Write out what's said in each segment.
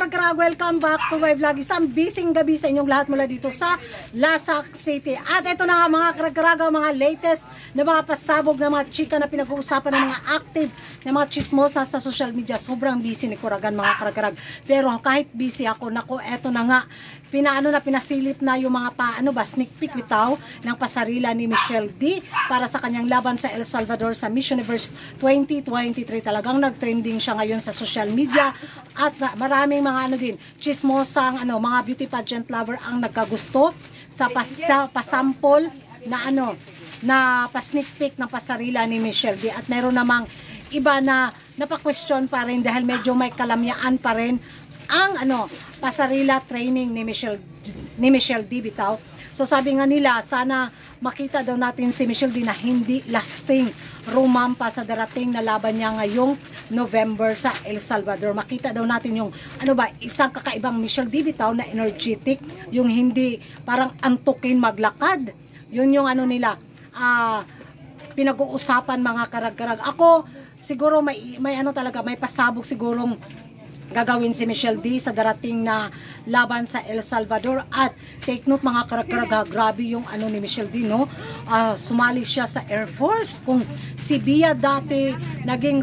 karag-karag, welcome back to my vlog. Isang bising gabi sa inyong lahat mula dito sa Lasak City. At ito na nga mga karag-karag, mga latest na mga pasabog na mga chika na pinag-uusapan ng mga active na mga chismosa sa social media. Sobrang busy ni Kuragan mga karag-karag. Pero kahit busy ako, nako, eto na nga. Pinasilip na yung mga sneak peek bitaw ng pasarila ni Michelle D para sa kanyang laban sa El Salvador sa Miss Universe 2023. Talagang nag-trending siya ngayon sa social media at maraming mga chismosang mga beauty pageant lover ang nagkagusto sa pasample na na pa-sneak peek ng pasarila ni Michelle D. At meron namang iba na napaka-question pa rin dahil medyo may kalamyaan pa rin ang pasarila training ni Michelle D bitaw. So sabi nga nila, sana makita daw natin si Michelle D na hindi lasing rumampa sa darating na laban niya ngayong November sa El Salvador. Makita daw natin yung isang kakaibang Michelle D bitaw na energetic, yung hindi parang antukin maglakad. Yun yung nila pinag-uusapan mga karag-karag. Ako siguro may talaga may pasabog sigurong gagawin si Michelle D sa darating na laban sa El Salvador. At take note mga karag-karag, grabe yung ni Michelle D, no? Sumali siya sa Air Force. Kung si Bia dati naging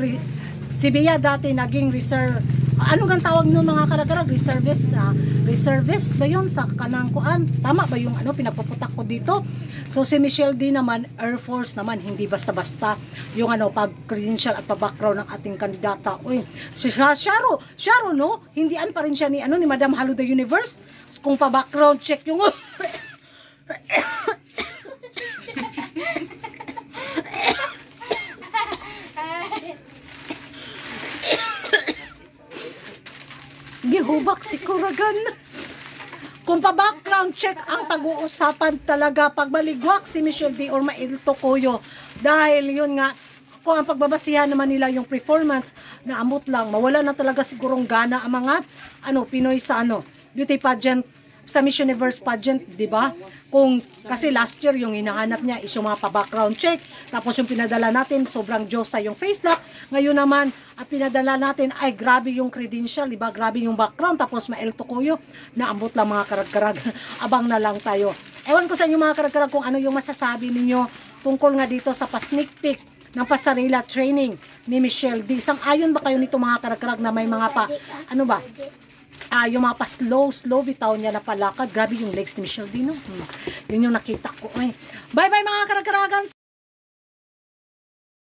reserve, gan tawag nun mga karag-karag, reservist ba yun sa kanang kuan? Tama ba yung pinapuputak ko dito? So si Michelle D naman, Air Force naman, hindi basta-basta yung pag-credential at pa-background ng ating kandidata. Uy, si Sharo, no? Hindian pa rin siya ni Madam Halo the Universe. Kung pa-background check yung gihubak si Kuragan. Kung pa-background check ang pag-uusapan talaga, pag maligwak si Michelle D or mailto kuyo. Dahil yun nga, kung ang pagbabasihan naman nila yung performance, na amot lang, mawala na talaga sigurong gana ang mga Pinoy sa beauty pageant, sa Miss Universe pageant, di ba? Kung kasi last year yung hinahanap niya is yung mga pa-background check, tapos yung pinadala natin sobrang Diyosa yung face lock. Ngayon naman ang pinadala natin ay grabe yung credential, di ba? Grabe yung background, tapos maelto kuyo, naambot lang mga karag-karag. Abang na lang tayo. Ewan ko sa inyo mga karag-karag kung ano yung masasabi ninyo tungkol nga dito sa pa-sneak peek ng pasarela training ni Michelle D. Sang-ayon ba kayo nito mga karag-karag na may mga yung mga pa-slow bitaw niya na palakad. Grabe yung legs ni Michelle D, no? Yun yung nakita ko. Bye-bye mga karag-karagan!